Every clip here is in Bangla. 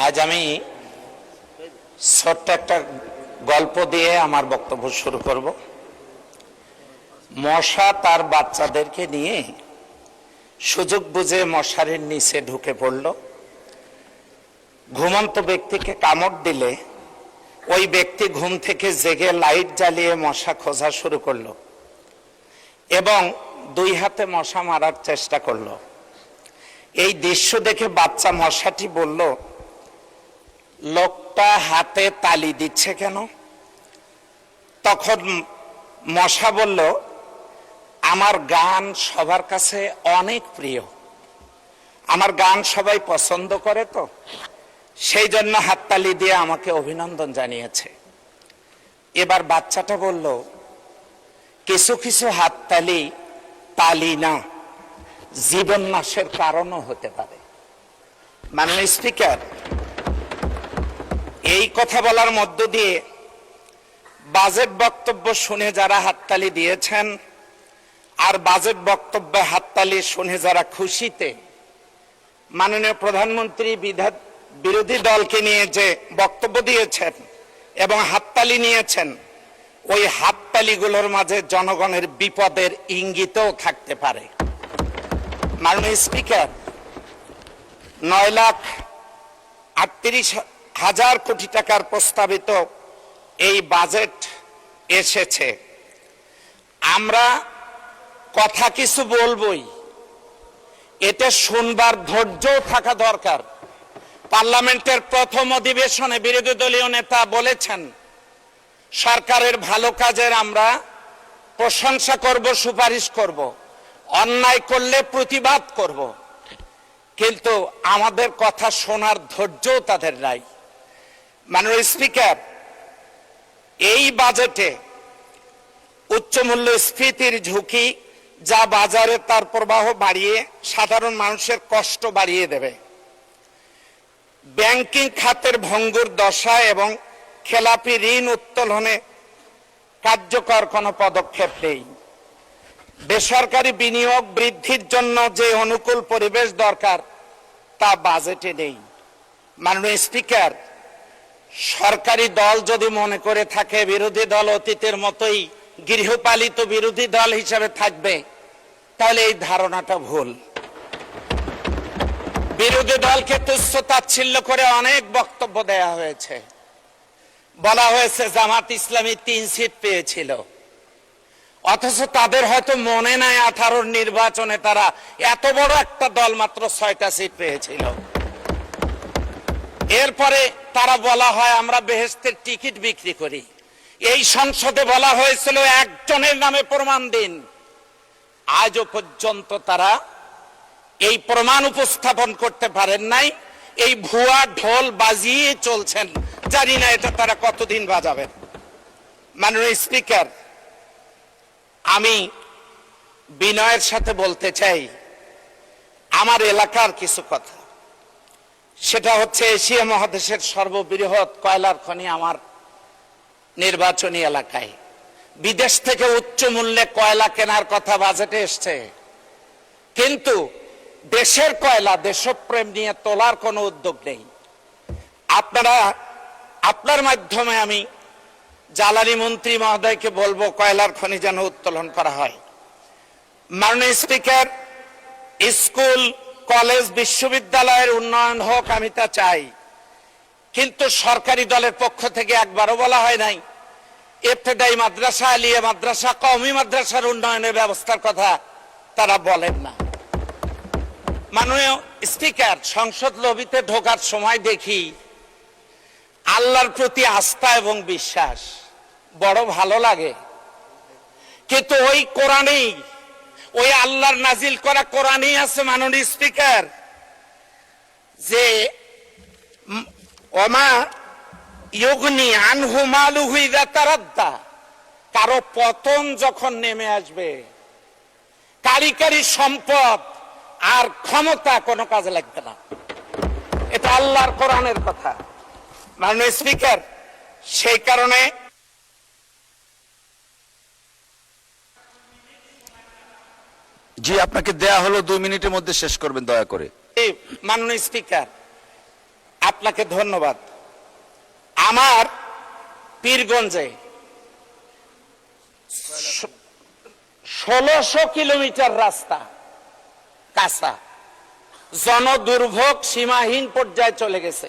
আজ আমি ছোট্ট একটা গল্প দিয়ে আমার বক্তব্য শুরু করব। মশা তার বাচ্চাদেরকে নিয়ে সুযোগ বুঝে মশারির নিচে ঢুকে পড়ল। ঘুমন্ত ব্যক্তিকে কামড় দিলে ওই ব্যক্তি ঘুম থেকে জেগে লাইট জ্বালিয়ে মশা খোঁজা শুরু করলো এবং দুই হাতে মশা মারার চেষ্টা করলো। এই দৃশ্য দেখে বাচ্চা মশাটি বলল, লোকটা হাতে তালি দিচ্ছে কেন? তখন মশা বলল, আমার গান সবার কাছে অনেক প্রিয়, আমার গান সবাই পছন্দ করে, তো সেই জন্য হাততালি দিয়ে আমাকে অভিনন্দন জানিয়েছে। এবার বাচ্চাটা বলল, কিছু কিছু হাততালি তালি না, জীবন নাশের কারণও হতে পারে। মাননীয় স্পিকার, এই কথা বলার মধ্য দিয়ে বাজেট বক্তব্য শুনে যারা হাততালি দিয়েছেন আর বাজেট বক্তব্যে হাততালি শুনে যারা খুশিতে মাননীয় প্রধানমন্ত্রী বিরোধী দলকে নিয়ে যে বক্তব্য দিয়েছেন এবং হাততালি নিয়েছেন, ওই হাততালিগুলোর মাঝে জনগণের বিপদের ইঙ্গিতও থাকতে পারে। মাননীয় স্পিকার, 9,38,000 কোটি টাকার প্রস্তাবিত এই বাজেট এসেছে। আমরা কথা কিছু বলবই, এটা শুনবার ধৈর্যও থাকা দরকার। পার্লামেন্টের প্রথম অধিবেশনে বিরোধী দলীয় নেতা বলেছেন, সরকারের ভালো কাজের আমরা প্রশংসা করব, সুপারিশ করব, অন্যায় করলে প্রতিবাদ করব, কিন্তু আমাদের কথা শোনার ধৈর্যও তাদের নাই। মাননীয় স্পিকার, এই বাজেটে উচ্চ মূল্যস্ফীতির ঝুঁকি যা বাজারে তার প্রবাহ বাড়িয়ে সাধারণ মানুষের কষ্ট বাড়িয়ে দেবে। ব্যাংকিং খাতের ভঙ্গুর দশা এবং খেলাপি ঋণ উত্তোলনে কার্যকর কোনো পদক্ষেপ নেই। বেসরকারি বিনিয়োগ বৃদ্ধির জন্য যে অনুকূল পরিবেশ দরকার তা বাজেটে নেই। মাননীয় স্পিকার, সরকারি দল যদি মনে করে থাকে বিরোধী দল অতীতের মতোই গৃহপালিত বিরোধী দল হিসেবে থাকবে, তাহলে এই ধারণাটা ভুল। বিরোধী দলকে তুচ্ছ তাচ্ছিল্য করে অনেক বক্তব্য দেয়া হয়েছে। বলা হয়েছে জামাত ইসলামী 3 সিট পেয়েছিল, অথচ তাদের হয়তো মনে নাই 18 নির্বাচনে তারা এত বড় একটা দল মাত্র 6টা সিট পেয়েছিল। এরপরে তারা বলা হয় আমরা বেহেশতের টিকিট বিক্রি করি। এই সংসদে বলা হয়েছিল একজনের নামে প্রমাণ দিন। আজও পর্যন্ত তারা এই প্রমাণ উপস্থাপন করতে পারেন নাই। এই ভুয়া ঢোল বাজিয়ে চলছেন, জানি না এটা তারা কতদিন বাজাবেন। মাননীয় স্পিকার, আমি বিনয়ের সাথে বলতে চাই আমার এলাকার কিছু কথা। সেটা হচ্ছে এশিয়া মহাদেশের সর্ববৃহৎ কয়লার খনি আমার নির্বাচনী এলাকায়। বিদেশ থেকে উচ্চ মূল্যে কয়লা কেনার কথা বাজেটে এসছে, কিন্তু দেশের কয়লা দেশপ্রেম নিয়ে তোলার কোনো উদ্যোগ নেই। আপনার মাধ্যমে আমি জ্বালানি মন্ত্রী মহোদয়কে বলবো কয়লার খনি যেন উত্তোলন করা হয়। মাননীয় স্পিকার, স্কুল কলেজ বিশ্ববিদ্যালয়ের উন্নয়ন হোক, আমি তা চাই, কিন্তু সরকারি দলের পক্ষ থেকে একবারও বলা হয় নাই ইবতেদায়ী মাদ্রাসা, আলিয়া মাদ্রাসা, কওমি মাদ্রাসার উন্নয়নের ব্যবস্থার কথা তারা বলেন না। মাননীয় স্পিকার, সংসদ লবিতে ঢোকার সময় দেখি আল্লাহর প্রতি আস্থা এবং বিশ্বাস বড় ভালো লাগে, কিন্তু ওই কোরআনেই, ওই আল্লাহর নাজিল করা কোরআনেই আছে মাননীয় স্পিকার, যে ওমা ইউগনি আনহু মালুহু ইযা তারাদ্দা, কারো পতন যখন নেমে আসবে কারিগরি সম্পদ আর ক্ষমতা কোনো কাজে লাগবে না। এটা আল্লাহর কোরআনের কথা। মাননীয় স্পিকার, সেই কারণে জি, আপনাকে দেয়া হলো 2 মিনিটের মধ্যে শেষ করবেন দয়া করে। মাননীয় স্পিকার, আপনাকে ধন্যবাদ। আমার পীরগঞ্জে 1600 কিলোমিটার রাস্তা কাঁচা, জনদুর্ভোগ সীমাহীন পর্যায়ে চলে গেছে।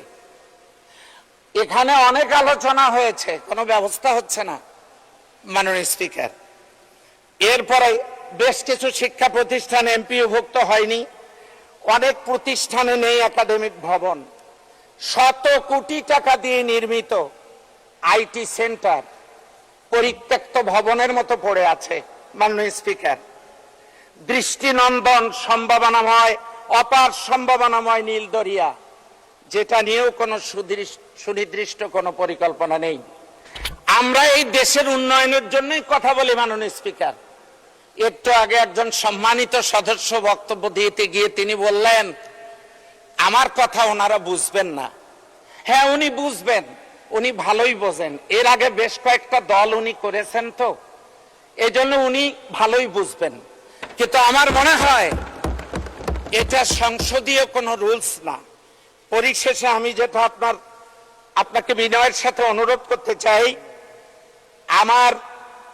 এখানে অনেক আলোচনা হয়েছে, কোনো ব্যবস্থা হচ্ছে না মাননীয় স্পিকার। এরপরে বেশ কিছু শিক্ষা প্রতিষ্ঠান এমপিওভুক্ত হয়নি, অনেক প্রতিষ্ঠানে নেই একাডেমিক ভবন। শত কোটি টাকা দিয়ে নির্মিত আইটি সেন্টার পরিত্যক্ত ভবনের মতো পড়ে আছে মাননীয় স্পিকার। দৃষ্টিনন্দন সম্ভাবনাময়, অপার সম্ভাবনাময় নীলদরিয়া, যেটা নিয়েও কোনো সুনির্দিষ্ট কোনো পরিকল্পনা নেই। আমরা এই দেশের উন্নয়নের জন্যই কথা বলি মাননীয় স্পিকার। একটু আগে একজন সম্মানিত সদস্য বক্তব্য দিতে গিয়ে তিনি বললেন আমার কথা ওনারা বুঝবেন না। হ্যাঁ, উনি বুঝবেন, উনি ভালোই বোঝেন। এর আগে বেশ কয়েকটা দল উনি করেছেন, তো এই জন্য উনি ভালোই বুঝবেন। কিন্তু আমার মনে হয় এটা সংসদীয় কোনো রুলস না। পরিশেষে আমি যেটা আপনাকে বিনয়ের সাথে অনুরোধ করতে চাই, আমার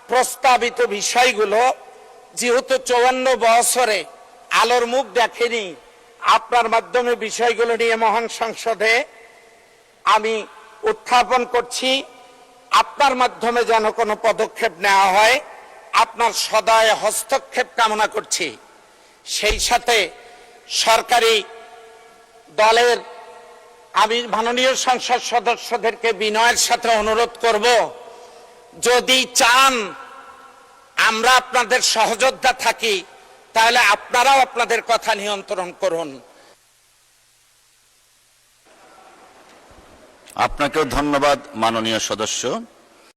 প্রস্তাবিত বিষয়গুলো যেহেতু 54 বছরে আলোর মুখ দেখেনি, আপনার মাধ্যমে বিষয়গুলো নিয়ে মহান সংসদে আমি উত্থাপন করছি। আপনার মাধ্যমে যেন কোনো পদক্ষেপ নেওয়া হয়, আপনার সদয় হস্তক্ষেপ কামনা করছি। সেই সাথে সরকারি দলের আমি মাননীয় সংসদ সদস্যদেরকে বিনয়ের সাথে অনুরোধ করব, যদি চান আমরা আপনাদের সহযোদ্ধা থাকি, তাহলে আপনারাও আপনাদের কথা নিয়ন্ত্রণ করুন। আপনাকেও ধন্যবাদ মাননীয় সদস্য।